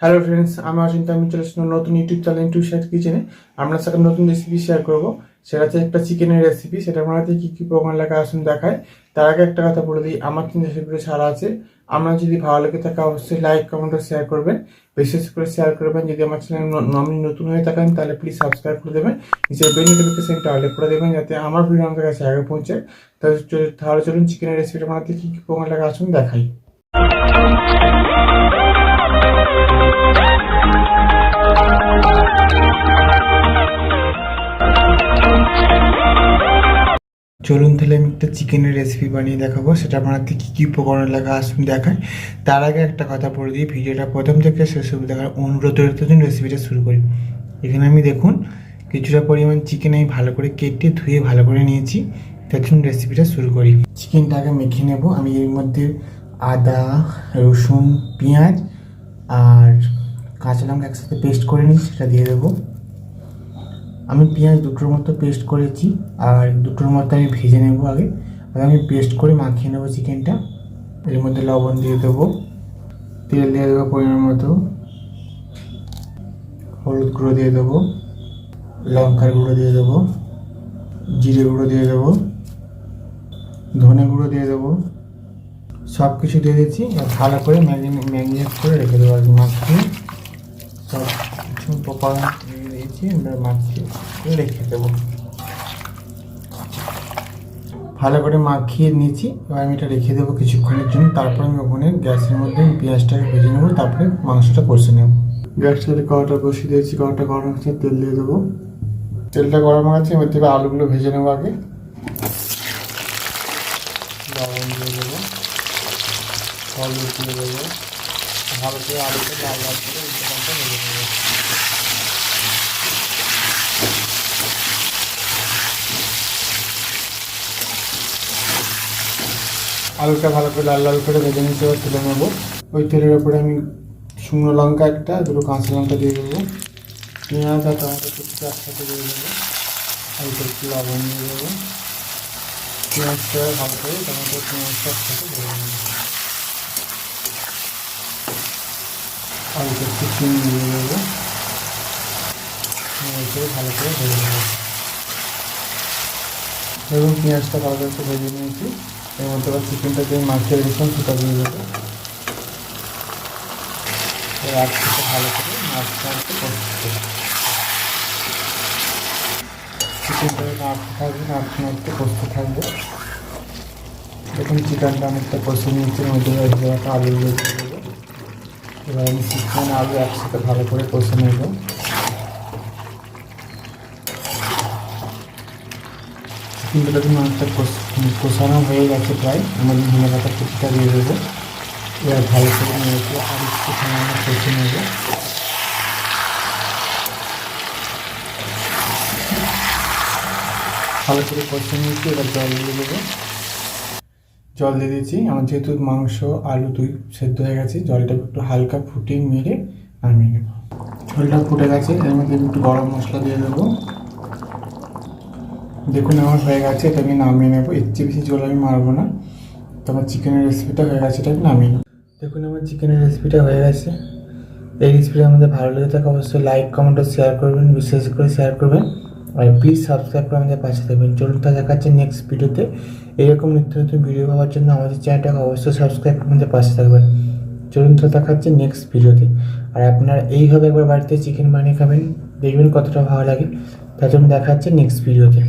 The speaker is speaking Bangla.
হ্যালো ফ্রেন্ডস, আমি অচিন্তা। আমি চলে আসলাম নতুন ইউটিউব চ্যানেল টু শার্ট কিচেনে। আমরা সাথে নতুন রেসিপি শেয়ার করব। সেটা হচ্ছে একটা চিকেনের রেসিপি। সেটা বানাতে কী কী উপকরণ লাগা আসুন দেখায়। তার আগে একটা কথা বলে দিই, আমার কিন্তু রেসিপিটা ছাড়া আছে। আমরা যদি ভালো লেগে থাকে অবশ্যই লাইক কমেন্ট ও শেয়ার করবেন। বিশেষ করে শেয়ার করবেন। যদি আমার চ্যানেল নতুন হয়ে থাকেন তাহলে প্লিজ সাবস্ক্রাইব করে দেবেন। নিচে বেল নোটিফিকেশনটা অল করে দেবেন যাতে আমার ভিডিও আমাদের কাছে আগে পৌঁছায়। তাহলে চলুন চিকেনের রেসিপিটা বানাতে কী কী উপকরণ লাগা আসুন দেখাই। চলুন তাহলে আমি একটা চিকেনের রেসিপি বানিয়ে দেখাবো। সেটা বানাতে কী কী উপকরণ লাগা আসুন দেখায়। তার আগে একটা কথা বলে দিই, ভিডিওটা প্রথম থেকে শেষ অবধি দেখার অনুরোধ রইল। রেসিপিটা শুরু করি। এখানে আমি দেখুন কিছুটা পরিমাণ চিকেন আমি ভালো করে কেটে ধুয়ে ভালো করে নিয়েছি। তার জন্য রেসিপিটা শুরু করি। চিকেনটাকে মেখে নেব। আমি এর মধ্যে আদা, রসুন, পেঁয়াজ আর কাঁচা লঙ্কা একসাথে পেস্ট করে নিই, সেটা দিয়ে দেবো। আমি পেঁয়াজ দুটোর মতো পেস্ট করেছি আর দুটোর মতো আমি ভেজে নেব আগে। আর আমি পেস্ট করে মাখিয়ে নেবো চিকেনটা। এর মধ্যে লবণ দিয়ে দেবো, তেল দিয়ে দেবো পরিমাণ মতো, হলুদ গুঁড়ো দিয়ে দেবো, লঙ্কার গুঁড়ো দিয়ে দেবো, জিরে গুঁড়ো দিয়ে দেবো, ধনে গুঁড়ো দিয়ে দেবো। সব কিছু দিয়ে দিচ্ছি আর ভালো করে ম্যারিনেট করে রেখে দেবো। আর মাখিয়ে সব কিছু উপকরণ দিয়ে দিয়েছি, আমরা মাখিয়ে রেখে দেবো। ভালো করে মাখিয়ে নিয়েছি। এবার আমি এটা রেখে দেবো কিছুক্ষণের জন্য। তারপর আমি ওখানে গ্যাসের মধ্যে পেঁয়াজটাকে ভেজে নেবো, তারপরে মাংসটা কষে নেব। গ্যাসটাতে কড়াটা বসিয়ে দিয়েছি, কড়াটা গরম হচ্ছে, তেল দিয়ে দেবো। তেলটা গরম হচ্ছে, এবার থেকে আলুগুলো ভেজে নেবো আগে। লবণ দিয়ে দেবো, হলুদ দিয়ে দেবো, ভালো করে আলুটা লাল লাল করে উল্টোপাল্টা ভেজে নেবো। আলুটা ভালো করে লাল লাল করে ভেজে নিতে এবার তুলে নেবো। ওই তেলের ওপরে আমি শুকনো লঙ্কা একটা, দুটো কাঁচা লঙ্কা দিয়ে দেবো, পেঁয়াজ আর টমেটো কুচিটা একসাথে দিয়ে দেবো, আর একটু লবণ দিয়ে দেবো। পেঁয়াজটা ভালো করে টমেটো পেঁয়াজটা একসাথে ভেজে নেবো। আর একটু চিনি দিয়ে দেবো, ভালো করে ভেজে নেবো। এবং পেঁয়াজটা ভালো করে ভেজে নিয়েছি। এর মধ্যে আবার চিকেনটা যে মাখিয়ে রেখেছিলাম সেটা দিয়ে দেবো। একসাথে ভালো করে মাছটা কষতে চিকেনটাকে নাড়তে কষতে থাকবো। দেখুন চিকেনটা অনেকটা কষে নিয়েছি। মধ্যে একটা আলু দিয়ে দেবো। এবার আমি চিকেন আলু একসাথে ভালো করে কষে নেবো। চিকেনটা মাছটা কষানো হয়ে গেছে প্রায়। আমাদের ধনে পাতা কুচিটা দিয়ে দেবো। এবার ভালো করে নেড়ে আর একটু সামান্য কষে নেব। ভালো করে কষে নিয়েছি, এবার জল দিয়ে দেবো। জল দিয়ে দিয়েছি। আমার যেহেতু মাংস আলু দুই সেদ্ধ হয়ে গেছে, জলটা একটু হালকা ফুটিয়ে মেরে নামিয়ে নেব। ঝোলটা ফুটে গেছে, এর মধ্যে একটু গরম মশলা দিয়ে দেবো। দেখুন আমার হয়ে গেছে, এটা আমি নামিয়ে নেবো। এর চেয়ে বেশি জল আমি মারবো না। তো আমার চিকেনের রেসিপিটা হয়ে গেছে, এটা আমি নামিয়ে নেব। দেখুন আমার চিকেনের রেসিপিটা হয়ে গেছে। এই রেসিপিটা আমাদের ভালো লেগে থাকে অবশ্যই লাইক কমেন্ট ও শেয়ার করবেন, বিশেষ করে শেয়ার করবেন। আর প্লিজ সাবস্ক্রাইব করে আমাদের পাশে থাকবেন। চলুন তা দেখাচ্ছে নেক্সট ভিডিওতে। এরকম নিত্য নতুন ভিডিও পাওয়ার জন্য আমাদের চ্যানেলটাকে অবশ্যই সাবস্ক্রাইব করে আমাদের পাশে থাকবেন। চলুন তা দেখাচ্ছে নেক্সট ভিডিওতে। আর আপনারা এইভাবে একবার বাড়িতে চিকেন বানিয়ে খাবেন, দেখবেন কতটা ভালো লাগে। তার জন্য দেখা হচ্ছে নেক্সট ভিডিওতে।